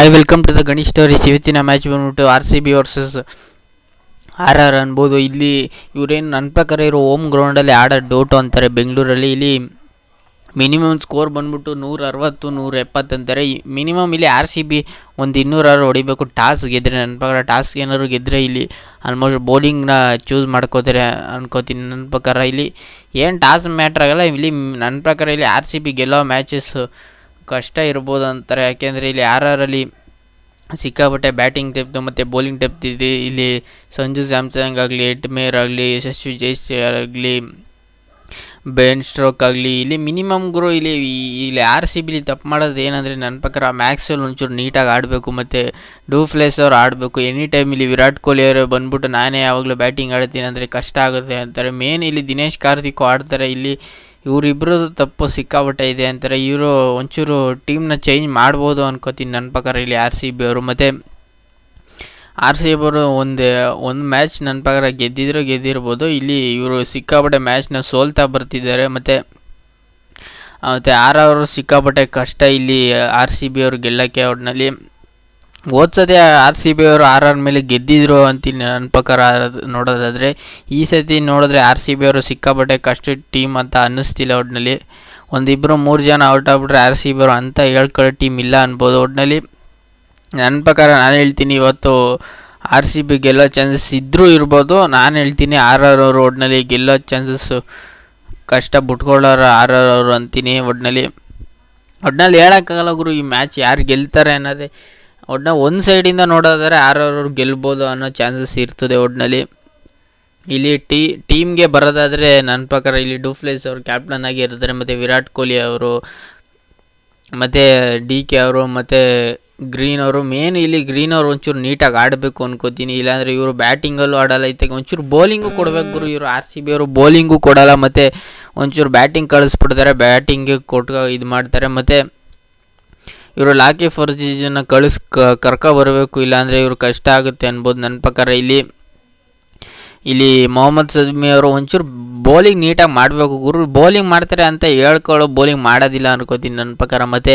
I welcome to the Ganesh stories. ಇವತ್ತಿನ match ಬಂದ್ಬಿಟ್ಟು RCB versus RR ಅನ್ಬೋದು. ಇಲ್ಲಿ ಇವರೇನು ನನ್ನ ಪ್ರಕಾರ ಇರೋ ಹೋಮ್ ಗ್ರೌಂಡಲ್ಲಿ ಆಡೋ ಡೋಟು ಅಂತಾರೆ ಬೆಂಗಳೂರಲ್ಲಿ. ಇಲ್ಲಿ ಮಿನಿಮಮ್ ಸ್ಕೋರ್ ಬಂದ್ಬಿಟ್ಟು 160 170 ಅಂತಾರೆ. ಮಿನಿಮಮ್ ಇಲ್ಲಿ RCB ಒಂದು 200 ಹೊಡಿಬೇಕು ಟಾಸ್ ಗೆದ್ದರೆ. ನನ್ನ ಪ್ರಕಾರ ಟಾಸ್ ಏನಾದ್ರು ಗೆದ್ದರೆ ಇಲ್ಲಿ ಆಲ್ಮೋಸ್ಟ್ ಬೌಲಿಂಗ್ನ ಚೂಸ್ ಮಾಡ್ಕೋತಾರೆ ಅನ್ಕೋತೀನಿ. ನನ್ನ ಪ್ರಕಾರ ಇಲ್ಲಿ ಏನು ಟಾಸ್ ಮ್ಯಾಟ್ರ್ ಆಗೋಲ್ಲ. ಇಲ್ಲಿ ನನ್ನ ಪ್ರಕಾರ ಇಲ್ಲಿ RCB ಗೆಲ್ಲೋ ಮ್ಯಾಚಸ್ ಕಷ್ಟ ಇರ್ಬೋದು ಅಂತಾರೆ. ಯಾಕೆಂದರೆ ಇಲ್ಲಿ RRಲ್ಲಿ ಸಿಕ್ಕಾಪಟ್ಟೆ ಬ್ಯಾಟಿಂಗ್ ಡೆಪ್ತು ಮತ್ತು ಬೌಲಿಂಗ್ ಡೆಪ್ತ್ ಇದೆ. ಇಲ್ಲಿ ಸಂಜು ಸ್ಯಾಮ್ಸಂಗ್ ಆಗಲಿ, ಎಡ್ ಮೇಯರ್ ಆಗಲಿ, ಯಶಸ್ವಿ ಜೈಸ್ವಾಲ್ ಆಗಲಿ, ಬೆನ್ ಸ್ಟ್ರೋಕ್ ಆಗಲಿ, ಇಲ್ಲಿ ಮಿನಿಮಮ್ ಗುರು ಇಲ್ಲಿ RCBಲಿ ತಪ್ಪು ಮಾಡೋದು ಏನಂದರೆ ನನ್ನ ಪ್ರಕಾರ ಮ್ಯಾಕ್ಸ್ವೆಲ್ ಒಂಚೂರು ನೀಟಾಗಿ ಆಡಬೇಕು ಮತ್ತು ಡೂಪ್ಲೆಸ್ ಅವ್ರು ಆಡಬೇಕು. ಎನಿ ಟೈಮ್ ಇಲ್ಲಿ ವಿರಾಟ್ ಕೊಹ್ಲಿ ಅವರು ಬಂದ್ಬಿಟ್ಟು ನಾನೇ ಯಾವಾಗಲೂ ಬ್ಯಾಟಿಂಗ್ ಆಡ್ತೀನಿ ಅಂದರೆ ಕಷ್ಟ ಆಗುತ್ತೆ ಅಂತಾರೆ. ಮೇನ್ ಇಲ್ಲಿ ದಿನೇಶ್ ಕಾರ್ತಿಕ್ ಆಡ್ತಾರೆ. ಇಲ್ಲಿ ಇವರಿಬ್ಬರದ್ದು ತಪ್ಪು ಸಿಕ್ಕಾಪಟ್ಟೆ ಇದೆ ಅಂತಾರೆ. ಇವರು ಒಂಚೂರು ಟೀಮ್ನ ಚೇಂಜ್ ಮಾಡ್ಬೋದು ಅನ್ಕೋತೀನಿ ನನ್ನ ಪ್ರಕಾರ ಇಲ್ಲಿ RCB ಅವರು. ಮತ್ತು RCB ಅವರು ಒಂದು ಮ್ಯಾಚ್ ನನ್ನ ಪ್ರಕಾರ ಗೆದ್ದಿರ್ಬೋದು. ಇಲ್ಲಿ ಇವರು ಸಿಕ್ಕಾಪಟ್ಟೆ ಮ್ಯಾಚ್ನ ಸೋಲ್ತಾ ಬರ್ತಿದ್ದಾರೆ. ಮತ್ತು RR ಅವರು ಸಿಕ್ಕಾಪಟ್ಟೆ ಕಷ್ಟ ಇಲ್ಲಿ RCB ಅವರು ಗೆಲ್ಲಕ್ಕೆ. ಒಟ್ಟಿನಲ್ಲಿ ಹೋದ್ಸತಿ RCB ಅವರು RR ಮೇಲೆ ಗೆದ್ದಿದ್ರು ಅಂತೀನಿ ನನ್ನ ಪ್ರಕಾರ ನೋಡೋದಾದರೆ. ಈ ಸತಿ ನೋಡಿದ್ರೆ RCB ಅವರು ಸಿಕ್ಕಾಪಟ್ಟೆ ಕಷ್ಟ ಟೀಮ್ ಅಂತ ಅನ್ನಿಸ್ತಿಲ್ಲ. ಒಟ್ಟಿನಲ್ಲಿ 1-2-3 ಜನ ಔಟ್ ಆಗ್ಬಿಟ್ರೆ RCB ಅವರು ಅಂತ ಹೇಳ್ಕೊಳ್ಳೋ ಟೀಮ್ ಇಲ್ಲ ಅನ್ಬೋದು. ಒಟ್ಟಿನಲ್ಲಿ ನನ್ನ ಪ್ರಕಾರ ನಾನು ಹೇಳ್ತೀನಿ ಇವತ್ತು RCB ಗೆಲ್ಲೋ ಚಾನ್ಸಸ್ ಇದ್ದರೂ ಇರ್ಬೋದು. ನಾನು ಹೇಳ್ತೀನಿ RR ಅವರು ಒಟ್ಟಿನಲ್ಲಿ ಗೆಲ್ಲೋ ಚಾನ್ಸಸ್ಸು ಕಷ್ಟ ಬಿಟ್ಕೊಳ್ಳೋರು RR ಅವರು ಅಂತೀನಿ. ಒಟ್ಟಿನಲ್ಲಿ ಹೇಳೋಕ್ಕಾಗಲ್ಲ ಗುರು ಈ ಮ್ಯಾಚ್ ಯಾರು ಗೆಲ್ತಾರೆ ಅನ್ನೋದೇ. ಒಂದು ಸೈಡಿಂದ ನೋಡೋದಾದರೆ RR ಅವರು ಗೆಲ್ಬೋದು ಅನ್ನೋ ಚಾನ್ಸಸ್ ಇರ್ತದೆ. ಒಟ್ಟಿನಲ್ಲಿ ಇಲ್ಲಿ ಟೀಮ್ಗೆ ಬರೋದಾದರೆ ನನ್ನ ಪ್ರಕಾರ ಇಲ್ಲಿ ಡೂಪ್ಲೆಸ್ ಅವರು ಕ್ಯಾಪ್ಟನ್ ಆಗಿ ಇರ್ತಾರೆ. ಮತ್ತು ವಿರಾಟ್ ಕೊಹ್ಲಿ ಅವರು ಮತ್ತು DK ಅವರು ಮತ್ತು ಗ್ರೀನ್ ಅವರು. ಮೇನ್ ಇಲ್ಲಿ ಗ್ರೀನ್ ಅವರು ಒಂಚೂರು ನೀಟಾಗಿ ಆಡಬೇಕು ಅನ್ಕೋತೀನಿ. ಇಲ್ಲಾಂದರೆ ಇವರು ಬ್ಯಾಟಿಂಗಲ್ಲೂ ಆಡಲ್ಲ. ಇತ್ತಾಗ ಒಂಚೂರು ಬೌಲಿಂಗು ಕೊಡಬೇಕು ಗುರು. ಇವರು RCB ಅವರು ಬೌಲಿಂಗು ಕೊಡಲ್ಲ ಮತ್ತು ಒಂಚೂರು ಬ್ಯಾಟಿಂಗ್ ಕಳಿಸ್ಬಿಡ್ತಾರೆ. ಬ್ಯಾಟಿಂಗ್ಗೆ ಇದು ಮಾಡ್ತಾರೆ. ಮತ್ತು ಇವರು ಲಾಕಿ ಫರ್ಜೀಜನ್ನ ಕರ್ಕೊಬರಬೇಕು. ಇಲ್ಲಾಂದರೆ ಇವರು ಕಷ್ಟ ಆಗುತ್ತೆ ಅನ್ಬೋದು ನನ್ನ ಪ್ರಕಾರ. ಇಲ್ಲಿ ಮೊಹಮ್ಮದ್ ಶಮಿ ಅವರು ಒಂಚೂರು ಬೌಲಿಂಗ್ ನೀಟಾಗಿ ಮಾಡಬೇಕು ಗುರು. ಬೌಲಿಂಗ್ ಮಾಡ್ತಾರೆ ಅಂತ ಹೇಳ್ಕೊಳ್ಳೋ ಬೌಲಿಂಗ್ ಮಾಡೋದಿಲ್ಲ ಅನ್ಕೋತೀನಿ ನನ್ನ ಪ್ರಕಾರ. ಮತ್ತು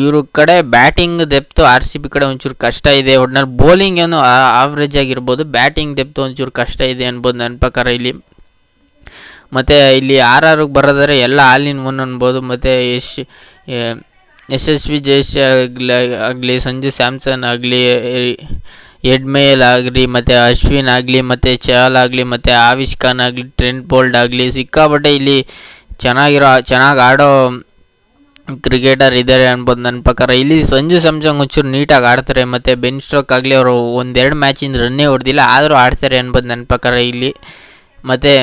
ಇವ್ರ ಕಡೆ ಬ್ಯಾಟಿಂಗ್ ಡೆಪ್ತು RCB ಕಡೆ ಒಂಚೂರು ಕಷ್ಟ ಇದೆ. ಒಟ್ಟಿನಲ್ಲಿ ಬೌಲಿಂಗ್ ಏನು ಆವ್ರೇಜ್ ಆಗಿರ್ಬೋದು, ಬ್ಯಾಟಿಂಗ್ ಡೆಪ್ತು ಒಂಚೂರು ಕಷ್ಟ ಇದೆ ಅನ್ಬೋದು ನನ್ನ ಪ್ರಕಾರ ಇಲ್ಲಿ. ಮತ್ತು ಇಲ್ಲಿ RRಗೆ ಬರೋದಾದ್ರೆ ಎಲ್ಲ ಆಲ್ ಇನ್ ಒನ್ ಅನ್ಬೋದು. ಮತ್ತು ಯಶಸ್ವಿ ಜೈಸ್ವಾಲ್ ಆಗಲಿ, ಸಂಜು ಸ್ಯಾಮ್ಸನ್ ಆಗಲಿ, ಎಡ್ ಮೇಯರ್ ಆಗಲಿ, ಮತ್ತು ಅಶ್ವಿನ್ ಆಗಲಿ, ಮತ್ತು ಚಹಲ್ ಆಗಲಿ, ಮತ್ತು ಆವಿಷ್ ಖಾನ್ ಆಗಲಿ, ಟ್ರೆಂಟ್ ಬೋಲ್ಟ್ ಆಗಲಿ, ಸಿಕ್ಕಾಪಟ್ಟೆ ಇಲ್ಲಿ ಚೆನ್ನಾಗಿ ಆಡೋ ಕ್ರಿಕೆಟರ್ ಇದ್ದಾರೆ ಅನ್ಬೋದು ನನ್ನ ಪ್ರಕಾರ. ಇಲ್ಲಿ ಸಂಜು ಸ್ಯಾಮ್ಸಂಗ್ ಒಂಚೂರು ನೀಟಾಗಿ ಆಡ್ತಾರೆ. ಮತ್ತು ಬೆನ್ ಸ್ಟ್ರೋಕ್ ಆಗಲಿ ಅವರು 1-2 ಮ್ಯಾಚಿಂದ ರನ್ನೇ ಹೊಡೆದಿಲ್ಲ, ಆದರೂ ಆಡ್ತಾರೆ ಅನ್ಬೋದು ನನ್ನ ಪ್ರಕಾರ ಇಲ್ಲಿ. ಮತ್ತು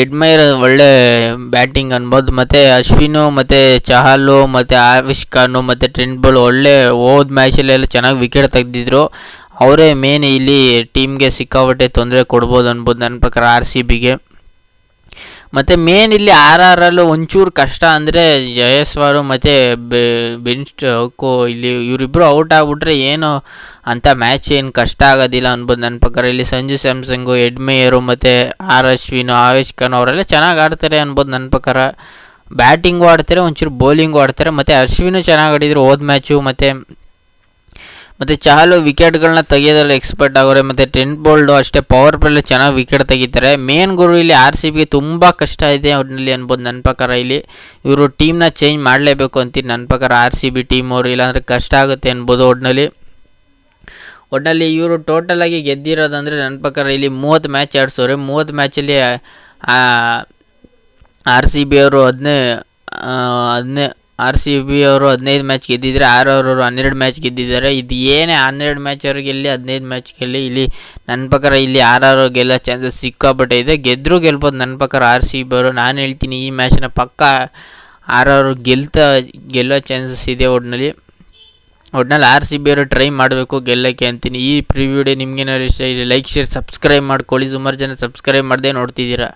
ಎಡ್ ಮೇಯರ್ ಒಳ್ಳೆ ಬ್ಯಾಟಿಂಗ್ ಅನ್ಬೋದು. ಮತ್ತು ಅಶ್ವಿನು ಮತ್ತು ಚಹಲು ಮತ್ತು ಆವಿಷ್ ಖಾನು ಮತ್ತು ಟ್ರೆಂಟ್ ಬೋಲ್ಟ್ ಒಳ್ಳೆ ಹೋದ ಮ್ಯಾಚಲ್ಲೆಲ್ಲ ಚೆನ್ನಾಗಿ ವಿಕೆಟ್ ತೆಗೆದಿದ್ರು. ಅವರೇ ಮೇನ್ ಇಲ್ಲಿ ಟೀಮ್ಗೆ ಸಿಕ್ಕಾಪಟ್ಟೆ ತೊಂದರೆ ಕೊಡ್ಬೋದು ಅನ್ಬೋದು ನನ್ನ ಪ್ರಕಾರ RCBಗೆ. ಮತ್ತು ಮೇನ್ ಇಲ್ಲಿ RRಲ್ಲೂ ಒಂಚೂರು ಕಷ್ಟ ಅಂದರೆ ಜೈಸ್ವಾಲ್ ಮತ್ತು ಬೆನ್ ಸ್ಟೋಕು. ಇಲ್ಲಿ ಇವರಿಬ್ಬರು ಔಟ್ ಆಗಿಬಿಟ್ರೆ ಏನು ಅಂಥ ಮ್ಯಾಚ್ ಏನು ಕಷ್ಟ ಆಗೋದಿಲ್ಲ ಅನ್ಬೋದು ನನ್ನ ಪ್ರಕಾರ. ಇಲ್ಲಿ ಸಂಜು ಸ್ಯಾಮ್ಸಂಗು, ಎಡ್ ಮೇಯರು ಮತ್ತು ಅಶ್ವಿನು, ಆವಿಷ್ ಖಾನ್ ಅವರೆಲ್ಲ ಚೆನ್ನಾಗಿ ಆಡ್ತಾರೆ ಅನ್ಬೋದು ನನ್ನ ಪ್ರಕಾರ. ಬ್ಯಾಟಿಂಗು ಆಡ್ತಾರೆ, ಒಂಚೂರು ಬೌಲಿಂಗು ಆಡ್ತಾರೆ. ಮತ್ತು ಅಶ್ವಿನು ಚೆನ್ನಾಗಿ ಆಡಿದ್ರು ಹೋದ ಮ್ಯಾಚು. ಮತ್ತು ಚಹಲು ವಿಕೆಟ್ಗಳನ್ನ ತೆಗಿಯೋದ್ರಲ್ಲಿ ಎಕ್ಸ್ಪರ್ಟ್ ಆಗೋರೆ. ಮತ್ತು ಟ್ರೆಂಟ್ ಬೋಲ್ಟು ಅಷ್ಟೇ ಪವರ್ ಪ್ಲೇಲಿ ಚೆನ್ನಾಗಿ ವಿಕೆಟ್ ತೆಗಿತಾರೆ. ಮೇನ್ ಗುರು ಇಲ್ಲಿ RCBಗೆ ತುಂಬ ಕಷ್ಟ ಇದೆ ಒಟ್ಟಿನಲ್ಲಿ ಅನ್ಬೋದು ನನ್ನ ಪ್ರಕಾರ. ಇಲ್ಲಿ ಇವರು ಟೀಮ್ನ ಚೇಂಜ್ ಮಾಡಲೇಬೇಕು ಅಂತೀನಿ ನನ್ನ ಪ್ರಕಾರ RCB ಟೀಮ್ ಅವರು. ಇಲ್ಲಾಂದರೆ ಕಷ್ಟ ಆಗುತ್ತೆ ಅನ್ಬೋದು. ಒಟ್ಟಿನಲ್ಲಿ ಇವರು ಟೋಟಲಾಗಿ ಗೆದ್ದಿರೋದಂದರೆ ನನ್ನ ಪ್ರಕಾರ ಇಲ್ಲಿ 30 ಮ್ಯಾಚ್ ಆಡಿಸೋರೆ. 30 ಮ್ಯಾಚಲ್ಲಿ RCB ಅವರು 15 ಮ್ಯಾಚ್ ಗೆದ್ದಿದ್ದಾರೆ. RR ಅವರು 12 ಮ್ಯಾಚ್ ಗೆದ್ದಿದ್ದಾರೆ. ಇದು ಏನೇ 12 ಮ್ಯಾಚ್ ಅವ್ರಿಗೆ ಗೆಲ್ಲಿ 15 ಮ್ಯಾಚ್ ಗೆಲ್ಲಿ ಇಲ್ಲಿ ನನ್ನ ಪ್ರಕಾರ ಇಲ್ಲಿ RR ಗೆಲ್ಲೋ ಚಾನ್ಸಸ್ ಸಿಕ್ಕಾಪಟ್ಟೆ ಇದೆ. ಗೆಲ್ಬೋದು ನನ್ನ ಪ್ರಕಾರ RCB ಅವರು. ನಾನು ಹೇಳ್ತೀನಿ ಈ ಮ್ಯಾಚನ್ನ ಪಕ್ಕ RR ಗೆಲ್ಲೋ ಚಾನ್ಸಸ್ ಇದೆ. ಒಟ್ಟಿನಲ್ಲಿ RCB ಅವರು ಟ್ರೈ ಮಾಡಬೇಕು ಗೆಲ್ಲಕ್ಕೆ ಅಂತೀನಿ. ಈ ಪ್ರಿವ್ಯೂ ಡೇ ನಿಮ್ಗೇನಾದ್ರು ಇಷ್ಟ ಇದೆ ಲೈಕ್, ಶೇರ್, ಸಬ್ಸ್ಕ್ರೈಬ್ ಮಾಡ್ಕೊಳ್ಳಿ. ಸುಮಾರು ಜನ ಸಬ್ಸ್ಕ್ರೈಬ್ ಮಾಡದೆ ನೋಡ್ತಿದ್ದೀರಾ.